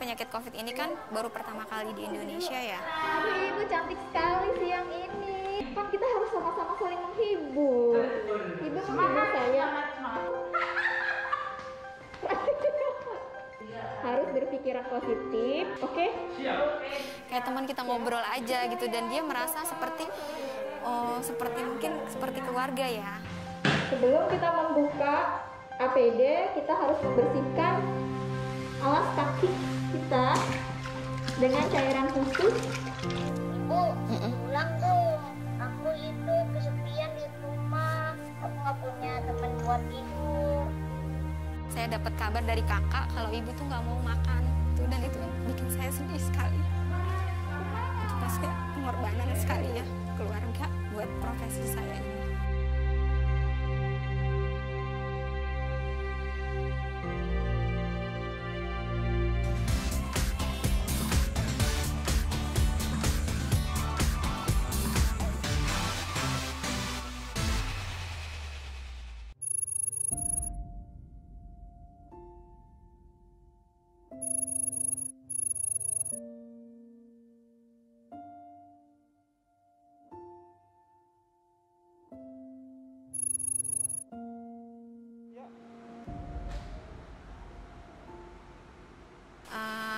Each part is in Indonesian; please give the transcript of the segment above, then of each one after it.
penyakit COVID ini kan baru pertama kali di Indonesia ya. Ibu cantik sekali siang ini. Kan kita harus sama-sama saling menghibur. Ibu menghibur saya. Harus berpikiran positif, oke? Kayak teman kita ngobrol aja gitu, dan dia merasa seperti seperti keluarga ya. Sebelum kita membuka APD, kita harus membersihkan alas kaki kita dengan cairan khusus. Ibu, pulang dong. Aku itu kesepian di rumah. Aku nggak punya teman buat tidur. Saya dapat kabar dari kakak kalau ibu tuh nggak mau makan tuh, dan itu bikin saya sedih sekali. Itu pasti pengorbanan sekali ya keluarga buat profesi saya ini.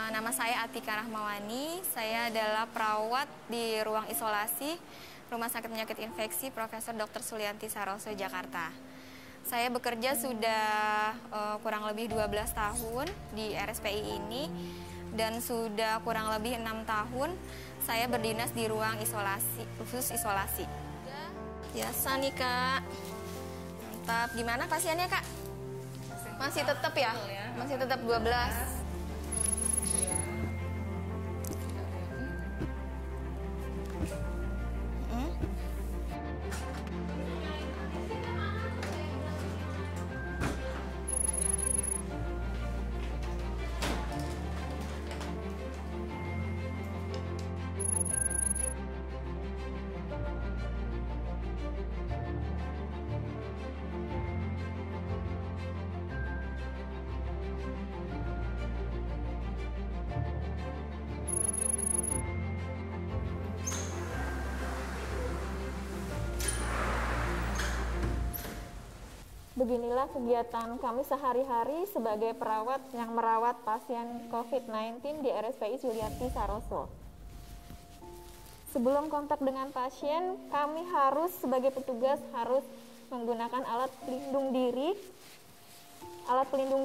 Nama saya Atika Rahmawani, saya adalah perawat di ruang isolasi Rumah Sakit Penyakit Infeksi Profesor Dr. Sulianti Saroso, Jakarta. Saya bekerja sudah kurang lebih 12 tahun di RSPI ini, dan sudah kurang lebih 6 tahun saya berdinas di ruang isolasi, khusus isolasi. Biasa nih Kak, mantap. Gimana pasiennya Kak? Masih tetap ya? Masih tetap 12. Beginilah kegiatan kami sehari-hari sebagai perawat yang merawat pasien COVID-19 di RSPI Sulianti Saroso. Sebelum kontak dengan pasien, kami harus sebagai petugas harus menggunakan alat pelindung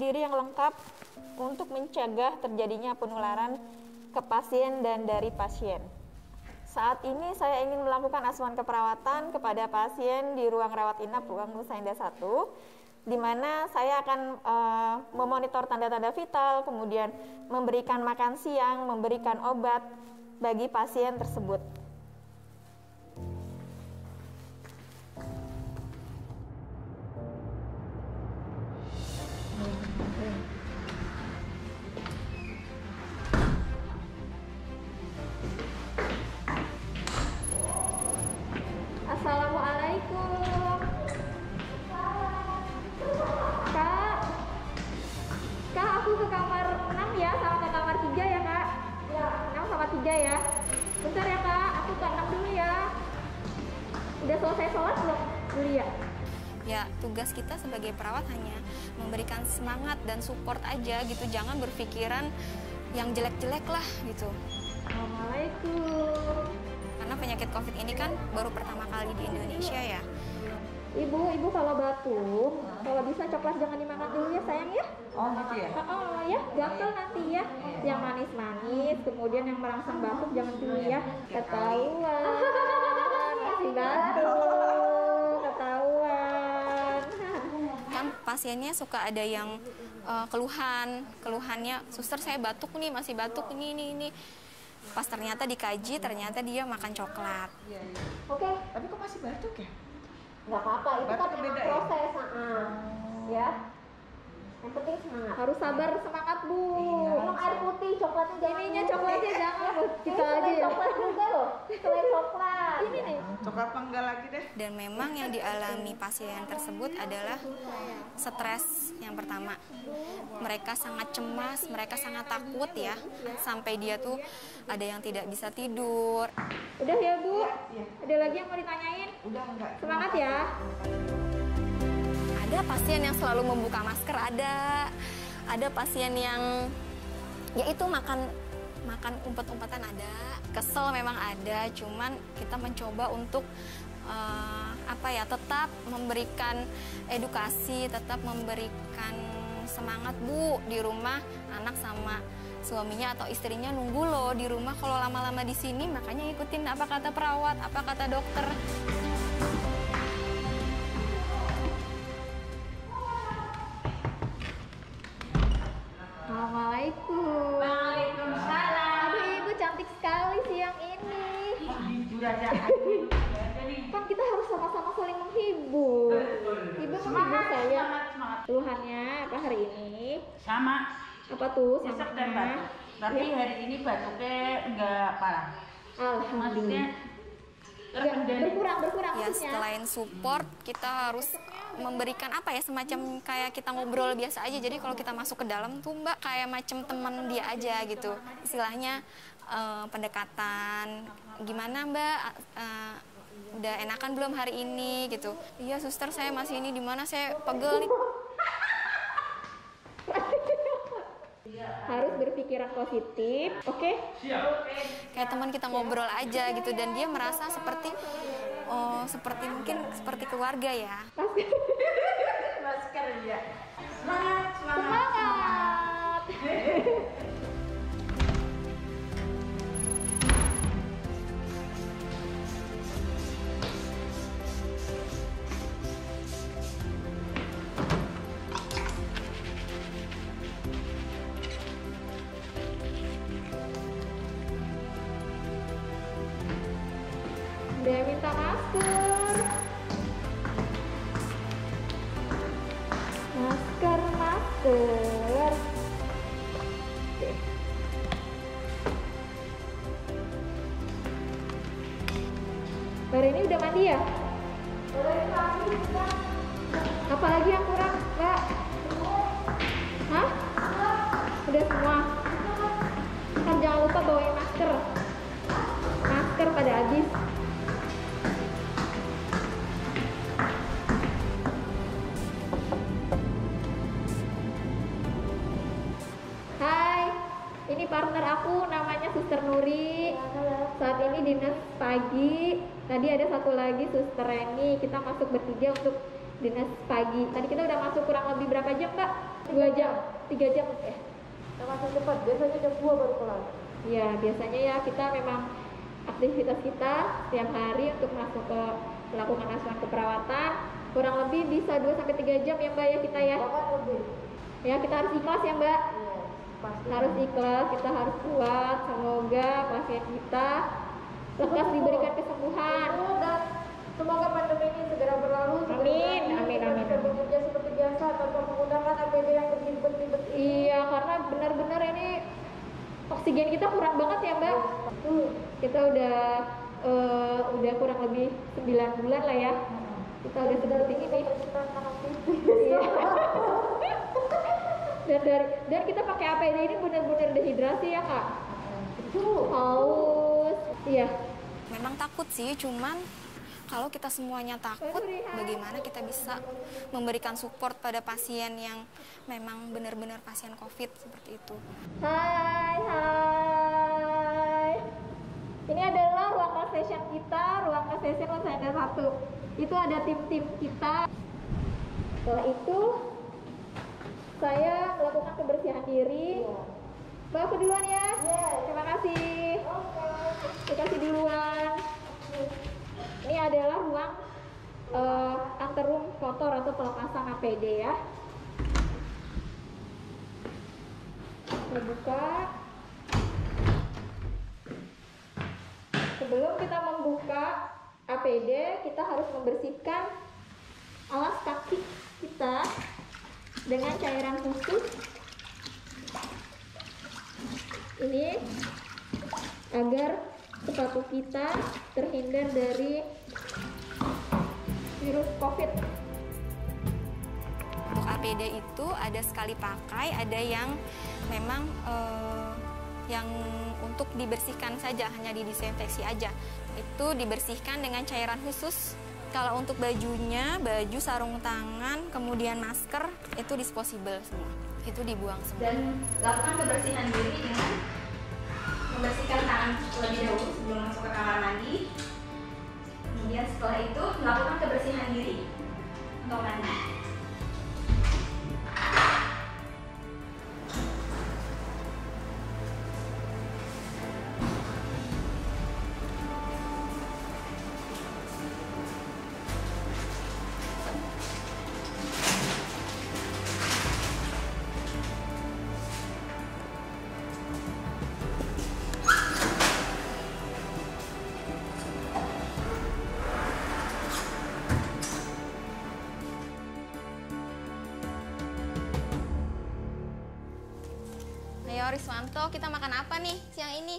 diri yang lengkap untuk mencegah terjadinya penularan ke pasien dan dari pasien. Saat ini saya ingin melakukan asuhan keperawatan kepada pasien di ruang rawat inap ruang Nusa Indah 1, di mana saya akan memonitor tanda-tanda vital, kemudian memberikan makan siang, memberikan obat bagi pasien tersebut. Assalamualaikum. Kak, aku ke kamar 6 ya, sama ke kamar 3 ya Kak? Ya, 6 sama 3 ya. Bentar ya Kak, aku ke 6 dulu ya. Udah selesai sholat belum dulu ya? Ya, tugas kita sebagai perawat hanya memberikan semangat dan support aja gitu. Jangan berpikiran yang jelek-jelek lah gitu. Assalamualaikum. Karena penyakit COVID ini kan baru pertama kali di Indonesia ya. Ibu kalau batuk, kalau bisa coklat jangan dimakan dulu ya sayang ya. Oh gitu ya? Oh ya, gatel nanti ya. Yang manis-manis, kemudian yang merangsang batuk jangan dulu ya. Ketahuan, masih batuk, ketahuan. Kan pasiennya suka ada yang keluhannya, suster saya batuk nih, masih batuk ini. Pas ternyata dikaji, ternyata dia makan coklat. Iya. Oke. Tapi kok masih batuk ya? Nggak apa-apa, itu Batuk kan beda memang ya? proses, ya. Yang penting semangat. Harus sabar, semangat Bu. Iya, Minum air putih, coklatnya jangan. Ininya coklatnya jangan, Bu. Kita aja ya. Coklat juga loh. Selain coklat. Ini nih. Coklat apa enggak lagi deh. Dan memang yang dialami pasien tersebut adalah stres yang pertama. Mereka sangat cemas, mereka sangat takut ya, sampai dia tuh ada yang tidak bisa tidur. Udah ya Bu? Iya. Ada lagi yang mau ditanyain? Udah enggak. Semangat ya. Ada pasien yang selalu membuka masker, ada pasien yang yaitu makan umpet-umpetan, ada kesel memang ada, cuman kita mencoba untuk tetap memberikan edukasi, tetap memberikan semangat. Bu, di rumah anak sama suaminya atau istrinya nunggu loh di rumah, kalau lama-lama di sini, makanya ikutin apa kata perawat, apa kata dokter. Assalamualaikum. Waalaikumsalam. Aduh, Ibu cantik sekali siang ini. Jujur aja. Kan kita harus sama-sama saling menghibur. Ibu menghibur saya. Semangat. Keluhannya apa hari ini? Sama, Apa tuh? sesek Sama dan batuk. Tapi Ya. hari ini batuknya enggak parah. Alhamdulillah. Maksudnya Ya, terkendali. berkurang Ya, maksudnya. selain support, kita harus memberikan semacam kayak kita ngobrol biasa aja. Jadi kalau kita masuk ke dalam tuh Mbak kayak macam teman dia aja gitu. Istilahnya pendekatan. Gimana Mbak? Udah enakan belum hari ini gitu? Iya suster, saya masih ini, di mana saya pegel nih. Harus berpikiran positif. Oke? Kayak teman kita ngobrol aja gitu, dan dia merasa seperti seperti keluarga ya. Masker ya. Semangat, semangat. Semangat. Udah minta masker. Masker. Oke. Hari ini udah mandi ya? Apalagi yang kurang, Mbak? Hah? Udah semua? Kan jangan lupa bawain masker. Masker pada habis. Hai, ini partner aku namanya Suster Nuri. Saat ini dinas pagi. Tadi ada satu lagi Suster Reni. Kita masuk bertiga untuk dinas pagi. Tadi kita udah masuk kurang lebih berapa jam, Mbak? 2 jam, 3 jam ya. Kita masuk cepat, biasanya jam 2 baru pulang. Ya, biasanya ya kita memang aktivitas kita setiap hari untuk masuk ke melakukan asuhan keperawatan kurang lebih bisa 2-3 jam ya Mbak ya kita ya. Bahkan lebih. Ya, kita harus ikhlas ya Mbak. Iya, pasti. Harus ikhlas, kita harus kuat. Semoga pasien kita lekas diberikan kesembuhan. Dan semoga pandemi ini segera berlalu. Amin, segera amin, kita amin. bisa bekerja seperti biasa tanpa menggunakan APD yang berlibat-libat. Iya, karena benar-benar ini oksigen kita kurang banget ya Mbak. Kita udah kurang lebih 9 bulan lah ya. Kita udah seperti ini. Iya. Dan kita pakai APD ini benar-benar dehidrasi ya Kak. Haus. Iya. Memang takut sih, cuman kalau kita semuanya takut, bagaimana kita bisa memberikan support pada pasien yang memang benar-benar pasien COVID seperti itu. Hai. Ini adalah ruang kelas session kita, ruang kelas session Lasanda 1. Itu ada tim-tim kita. Setelah itu saya melakukan kebersihan diri. Mbak, aku duluan ya. Terima kasih. Dikasih duluan. Ini adalah ruang anterum kotor atau pelepasan APD ya. Kita buka. Sebelum kita membuka APD, kita harus membersihkan alas kaki kita dengan cairan khusus. Ini agar sepatu kita terhindar dari virus COVID. Untuk APD itu ada sekali pakai, ada yang memang yang untuk dibersihkan saja, hanya didisinfeksi aja. Itu dibersihkan dengan cairan khusus. Kalau untuk bajunya, baju, sarung tangan, kemudian masker, itu disposable semua. Itu dibuang semua. Dan lakukan kebersihan diri dengan membersihkan tangan terlebih dahulu sebelum masuk ke kamar mandi. Kemudian setelah itu melakukan kebersihan diri untuk mandi. Ayo Riswanto, kita makan apa nih siang ini?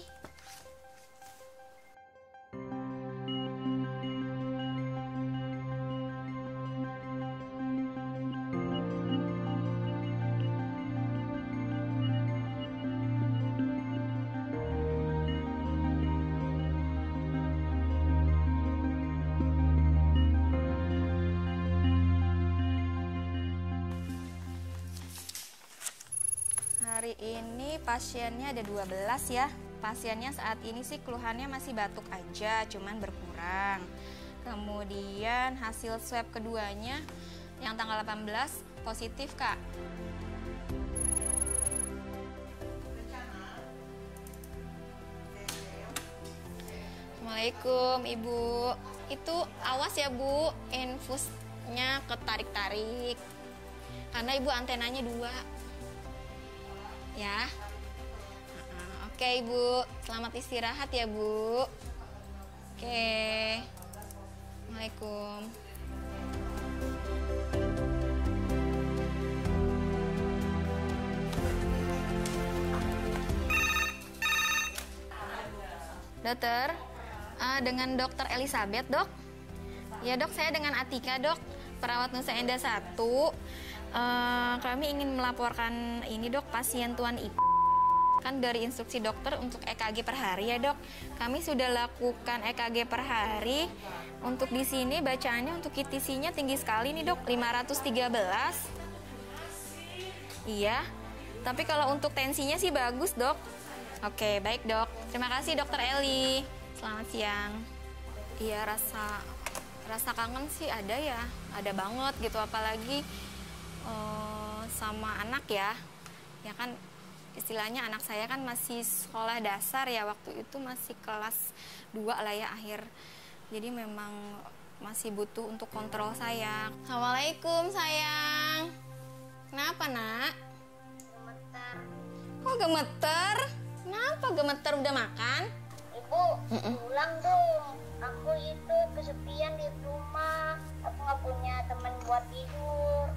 Hari ini pasiennya ada 12 ya. Pasiennya saat ini sih keluhannya masih batuk aja, cuman berkurang. Kemudian hasil swab keduanya yang tanggal 18 positif, Kak. Assalamualaikum, Ibu. Itu awas ya, Bu, infusnya ketarik-tarik. Karena Ibu antenanya 2. Ya, oke Ibu, selamat istirahat ya Bu. Oke, Assalamualaikum. Dokter, dengan Dokter Elizabeth, Dok? Ya Dok, saya dengan Atika, Dok, perawat Nusa Indah 1. Kami ingin melaporkan ini Dok, pasien Tuan Ibu. Kan dari instruksi dokter untuk EKG per hari ya Dok. Kami sudah lakukan EKG per hari. Untuk di sini bacaannya untuk QTC-nya tinggi sekali nih Dok, 513. Iya. Tapi kalau untuk tensinya sih bagus Dok. Oke, baik Dok. Terima kasih Dokter Eli. Selamat siang. Iya, rasa kangen sih ada ya. Ada banget gitu, apalagi sama anak ya kan istilahnya anak saya kan masih sekolah dasar ya, waktu itu masih kelas 2 lah ya akhir, jadi memang masih butuh untuk kontrol saya. Assalamualaikum sayang, kenapa nak? Gemetar. Kok gemeter? Kenapa gemeter, udah makan? Ibu, pulang dong. Aku itu kesepian di rumah. Aku nggak punya teman buat tidur.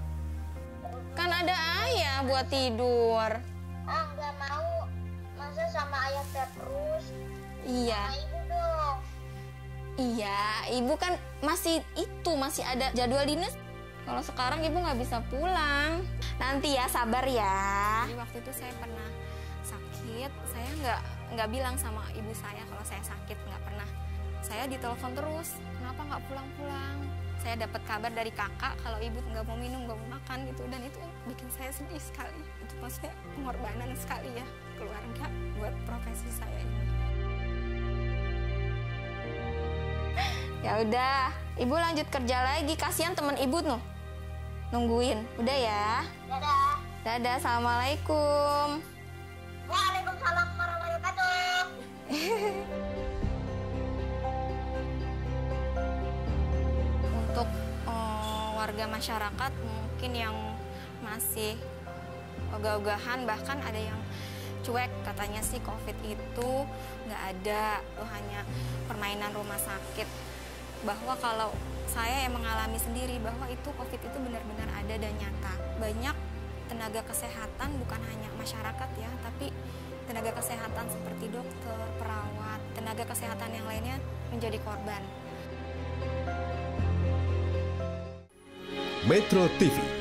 Kan ada ayah buat tidur. Nggak mau. Masa sama ayah terus? Iya. Sama ibu dong. Iya, ibu kan masih ada jadwal dinas. Kalau sekarang ibu nggak bisa pulang. Nanti ya, sabar ya. Jadi waktu itu saya pernah sakit, saya nggak bilang sama ibu saya kalau saya sakit, nggak pernah. Saya ditelepon terus, kenapa nggak pulang-pulang? Saya dapat kabar dari kakak kalau ibu nggak mau minum, nggak mau makan gitu, dan itu bikin saya sedih sekali. Itu maksudnya pengorbanan sekali ya keluarga buat profesi saya ini. Ya udah, ibu lanjut kerja lagi. Kasihan teman ibu nungguin. Udah ya. Dadah. Dadah, assalamualaikum. Waalaikumsalam warahmatullahi wabarakatuh. Untuk warga masyarakat mungkin yang masih ogah-ogahan, bahkan ada yang cuek, katanya sih COVID itu nggak ada, itu hanya permainan rumah sakit. Bahwa kalau saya yang mengalami sendiri bahwa itu COVID itu benar-benar ada dan nyata. Banyak tenaga kesehatan, bukan hanya masyarakat ya, tapi tenaga kesehatan seperti dokter, perawat, tenaga kesehatan yang lainnya menjadi korban. Metro TV